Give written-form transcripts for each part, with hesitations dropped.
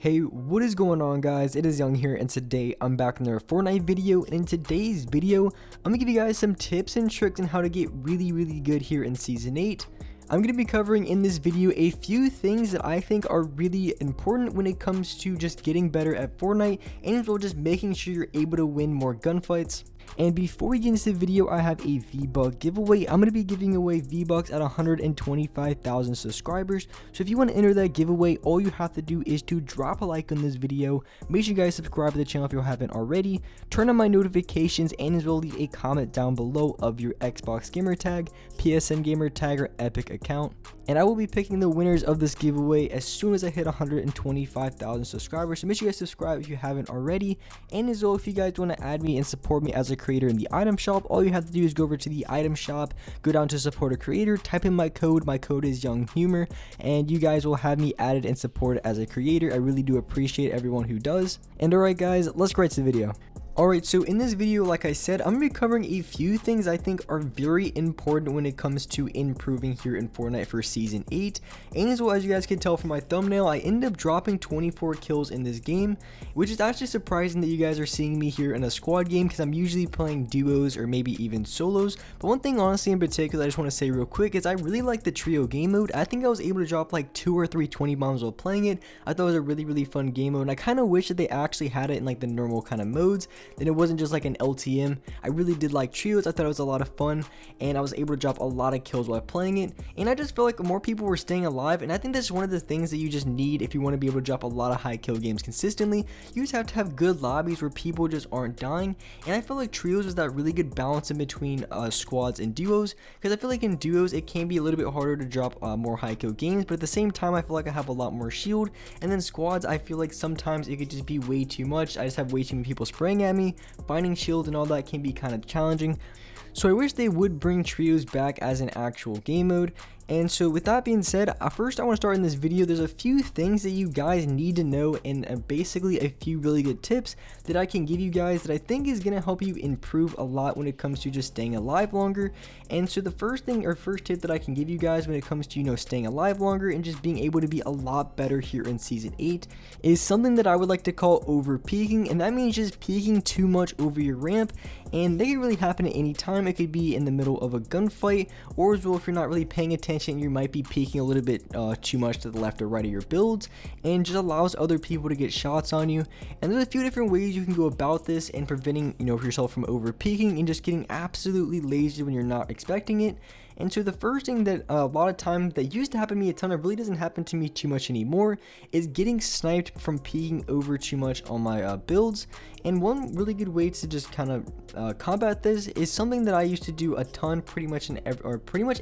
Hey, what is going on, guys? It is Young here, and today I'm back in another Fortnite video. And in today's video, I'm gonna give you guys some tips and tricks on how to get really good here in Season 8. I'm going to be covering in this video a few things that I think are really important when it comes to just getting better at Fortnite, and as well just making sure you're able to win more gunfights. And before we get into the video, I have a V-Buck giveaway. I'm going to be giving away V-Bucks at 125,000 subscribers. So if you want to enter that giveaway, all you have to do is to drop a like on this video. Make sure you guys subscribe to the channel if you haven't already. Turn on my notifications, and as well leave a comment down below of your Xbox gamer tag, PSN gamer tag, or Epic account. And I will be picking the winners of this giveaway as soon as I hit 125,000 subscribers. So make sure you guys subscribe if you haven't already. And as well, if you guys want to add me and support me as a creator in the item shop, all you have to do is go over to the item shop, go down to support a creator, type in my code is Young Humor, and you guys will have me added and supported as a creator. I really do appreciate everyone who does. And alright guys, let's get right to the video. Alright, so in this video, like I said, I'm going to be covering a few things I think are very important when it comes to improving here in Fortnite for Season 8. And as well, as you guys can tell from my thumbnail, I ended up dropping 24 kills in this game, which is actually surprising that you guys are seeing me here in a squad game, because I'm usually playing duos or maybe even solos. But one thing honestly in particular I just want to say real quick is I really like the trio game mode. I think I was able to drop like 2 or 3 20 bombs while playing it. I thought it was a really fun game mode, and I kind of wish that they actually had it in like the normal kind of modes. Then it wasn't just like an LTM. I really did like trios. I thought it was a lot of fun, and I was able to drop a lot of kills while playing it, and I just feel like more people were staying alive. And I think that's one of the things that you just need if you want to be able to drop a lot of high kill games consistently. You just have to have good lobbies where people just aren't dying, and I feel like trios is that really good balance in between squads and duos, because I feel like in duos it can be a little bit harder to drop more high kill games, but at the same time I feel like I have a lot more shield. And then squads, I feel like sometimes it could just be way too much. I just have way too many people spraying at me. Finding shields and all that can be kind of challenging. So I wish they would bring trios back as an actual game mode. And so with that being said, first I want to start in this video. There's a few things that you guys need to know, and basically a few really good tips that I can give you guys that I think is going to help you improve a lot when it comes to just staying alive longer. And so the first thing, or first tip that I can give you guys when it comes to, you know, staying alive longer and just being able to be a lot better here in Season 8 is something that I would like to call over peeking. And that means just peeking too much over your ramp, and that can really happen at any time. It could be in the middle of a gunfight, or as well if you're not really paying attention, you might be peeking a little bit too much to the left or right of your builds, and just allows other people to get shots on you. And there's a few different ways you can go about this and preventing, you know, yourself from over peeking and just getting absolutely lazy when you're not expecting it. And so the first thing that a lot of times that used to happen to me a ton, it really doesn't happen to me too much anymore, is getting sniped from peeking over too much on my builds. And one really good way to just kind of combat this is something that I used to do a ton, pretty much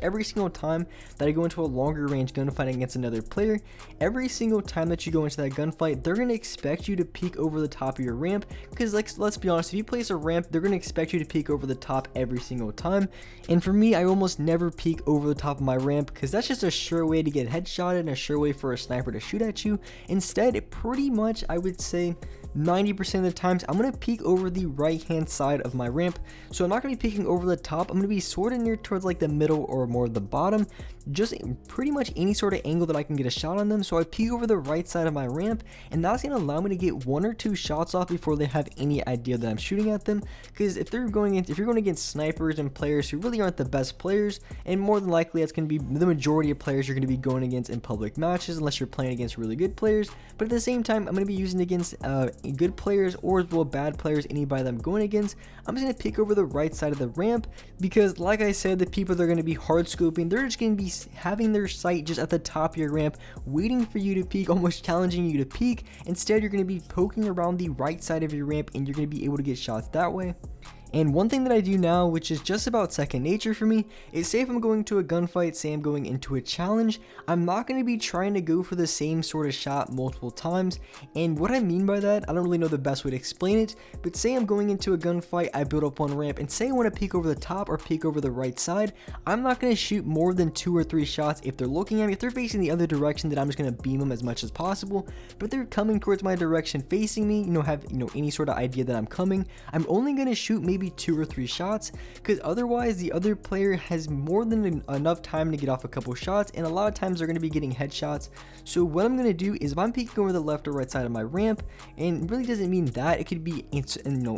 every single time that I go into a longer range gunfight against another player. Every single time that you go into that gunfight, they're going to expect you to peek over the top of your ramp, because let's be honest, if you place a ramp, they're going to expect you to peek over the top every single time. And for me, I almost never peek over the top of my ramp, because that's just a sure way to get headshotted and a sure way for a sniper to shoot at you. Instead, pretty much I would say 90% of the times I'm going to peek over the right hand side of my ramp. So I'm not going to be peeking over the top. I'm going to be sort of near towards like the middle or more the bottom, just pretty much any sort of angle that I can get a shot on them. So I peek over the right side of my ramp, and that's going to allow me to get 1 or 2 shots off before they have any idea that I'm shooting at them. Because if you're going against snipers and players who really aren't the best players, and more than likely that's going to be the majority of players you're going to be going against in public matches, unless you're playing against really good players. But at the same time, I'm going to be using against good players, or as well bad players, anybody that I'm going against. I'm just going to peek over the right side of the ramp, because like I said, the people that are going to be hard scoping, they're just going to be having their sight just at the top of your ramp, waiting for you to peek, almost challenging you to peek. Instead, you're going to be poking around the right side of your ramp, and you're going to be able to get shots that way. And one thing that I do now, which is just about second nature for me, is say if I'm going to a gunfight, say I'm going into a challenge, I'm not going to be trying to go for the same sort of shot multiple times. And what I mean by that, I don't really know the best way to explain it, but say I'm going into a gunfight, I build up one ramp, and say I want to peek over the top or peek over the right side, I'm not going to shoot more than 2 or 3 shots. If they're looking at me, if they're facing the other direction, then I'm just going to beam them as much as possible. But if they're coming towards my direction, facing me, have any sort of idea that I'm coming, I'm only going to shoot maybe maybe 2 or 3 shots, because otherwise the other player has more than enough time to get off a couple shots, and a lot of times they're going to be getting headshots. So what I'm going to do is, if I'm peeking over the left or right side of my ramp, and it really doesn't mean that, it could be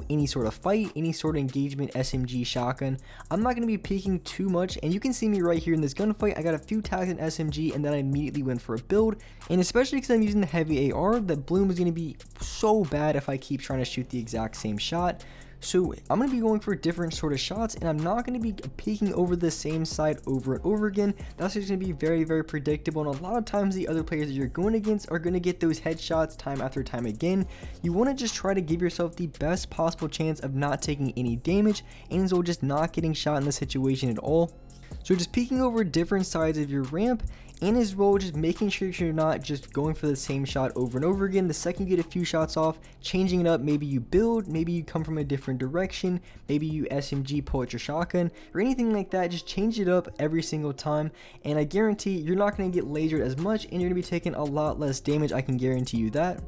any sort of fight, any sort of engagement, SMG, shotgun, I'm not going to be peeking too much. And you can see me right here in this gunfight. I got a few tags in SMG, and then I immediately went for a build, and especially because I'm using the heavy AR, the bloom is going to be so bad if I keep trying to shoot the exact same shot. So I'm going to be going for different sort of shots, and I'm not going to be peeking over the same side over and over again. That's just going to be very, very predictable, and a lot of times the other players that you're going against are going to get those headshots time after time again. You want to just try to give yourself the best possible chance of not taking any damage, and as well just not getting shot in the situation at all. So just peeking over different sides of your ramp, and as well just making sure you're not just going for the same shot over and over again. The second you get a few shots off, changing it up, maybe you build, maybe you come from a different direction, maybe you SMG pull out your shotgun or anything like that. Just change it up every single time, and I guarantee you're not going to get lasered as much, and you're going to be taking a lot less damage. I can guarantee you that.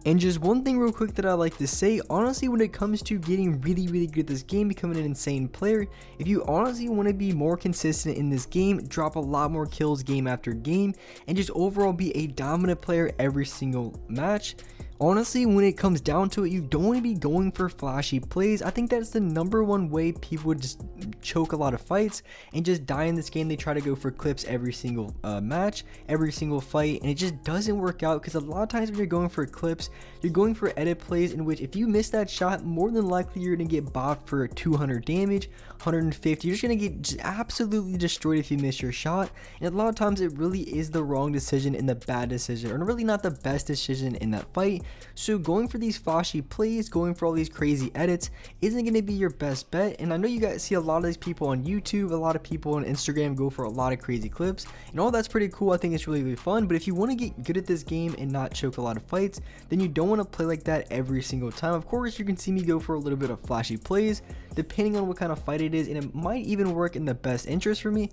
And just one thing real quick that I like to say, honestly, when it comes to getting really good at this game, becoming an insane player, if you honestly want to be more consistent in this game, drop a lot more kills game after game, and just overall be a dominant player every single match, honestly, when it comes down to it, you don't want to be going for flashy plays. I think that's the #1 way people would just choke a lot of fights and just die in this game. They try to go for clips every single match, every single fight, and it just doesn't work out, because a lot of times when you're going for clips, you're going for edit plays in which if you miss that shot, more than likely you're going to get bopped for 200 damage, 150. You're just going to get just absolutely destroyed if you miss your shot, and a lot of times it really is the wrong decision and the bad decision, or really not the best decision in that fight. So going for these flashy plays, going for all these crazy edits isn't going to be your best bet. And I know you guys see a lot of these people on YouTube, a lot of people on Instagram go for a lot of crazy clips, and all that's pretty cool. I think it's really fun, but if you want to get good at this game and not choke a lot of fights, then you don't want to play like that every single time. Of course, you can see me go for a little bit of flashy plays depending on what kind of fight it is, and it might even work in the best interest for me.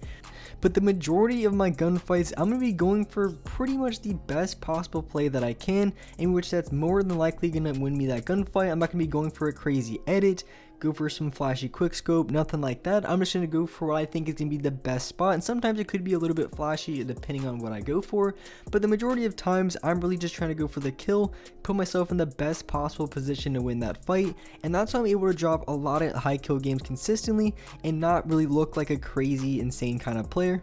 But the majority of my gunfights, I'm going to be going for pretty much the best possible play that I can, in which that's more than likely going to win me that gunfight. I'm not going to be going for a crazy edit, go for some flashy quickscope, nothing like that. I'm just going to go for what I think is going to be the best spot, and sometimes it could be a little bit flashy depending on what I go for, but the majority of times I'm really just trying to go for the kill, put myself in the best possible position to win that fight, and that's how I'm able to drop a lot of high kill games consistently and not really look like a crazy insane kind of player.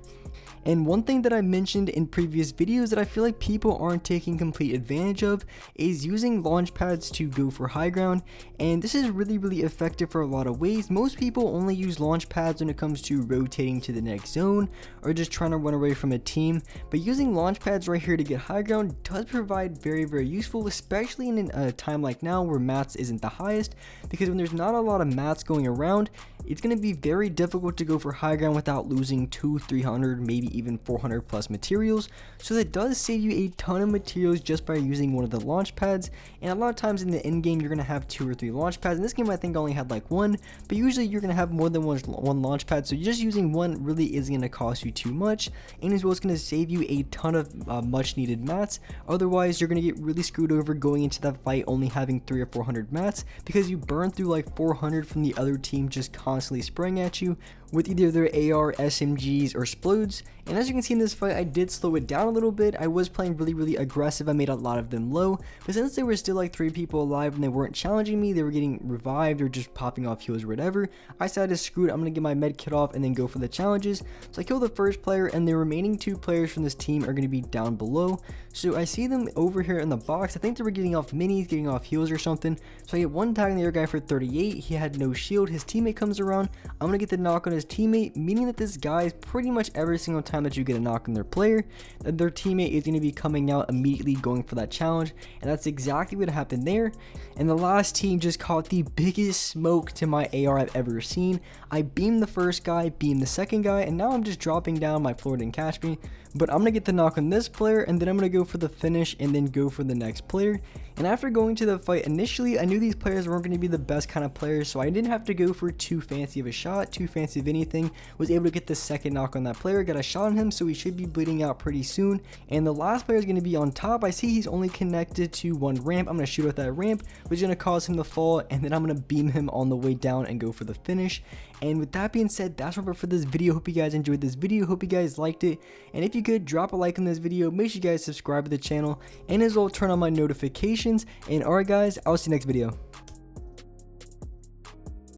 And one thing that I mentioned in previous videos that I feel like people aren't taking complete advantage of is using launch pads to go for high ground, and this is really effective for a lot of ways. Most people only use launch pads when it comes to rotating to the next zone or just trying to run away from a team, but using launch pads right here to get high ground does provide very useful, especially in a time like now where mats isn't the highest, because when there's not a lot of mats going around, it's going to be very difficult to go for high ground without losing 200-300, maybe even 400 plus materials. So that does save you a ton of materials just by using one of the launch pads, and a lot of times in the end game you're going to have 2 or 3 launch pads. In this game I think I only had like 1, but usually you're going to have more than one launch pad, so just using one really isn't going to cost you too much, and as well it's going to save you a ton of much needed mats. Otherwise you're going to get really screwed over going into that fight only having 300 or 400 mats, because you burn through like 400 from the other team just constantly spraying at you with either their AR, SMGs, or Splodes. And as you can see in this fight, I did slow it down a little bit. I was playing really aggressive. I made a lot of them low, but since there were still like 3 people alive and they weren't challenging me, they were getting revived or just popping off heals or whatever, I decided to screw it. I'm gonna get my med kit off and then go for the challenges. So I kill the first player, and the remaining 2 players from this team are gonna be down below. So I see them over here in the box. I think they were getting off minis, getting off heals or something. So I get one tag on the other guy for 38. He had no shield. His teammate comes around. I'm gonna get the knock on his teammate, meaning that this guy, pretty much every single time that you get a knock on their player, that their teammate is going to be coming out immediately going for that challenge, and that's exactly what happened there. And the last team just caught the biggest smoke to my AR I've ever seen. I beamed the first guy, beamed the second guy, and now I'm just dropping down. My floor didn't catch me, but I'm gonna get the knock on this player, and then I'm gonna go for the finish and then go for the next player. And after going to the fight, initially I knew these players weren't going to be the best kind of players, so I didn't have to go for too fancy of a shot, too fancy of anything. Was able to get the second knock on that player, got a shot on him, so he should be bleeding out pretty soon. And the last player is going to be on top. I see he's only connected to one ramp. I'm going to shoot at that ramp, which is going to cause him to fall, and then I'm going to beam him on the way down and go for the finish. And with that being said, that's what for this video. Hope you guys enjoyed this video, hope you guys liked it, and if you could, drop a like on this video, make sure you guys subscribe to the channel, and as well turn on my notifications. And alright guys, I'll see you next video.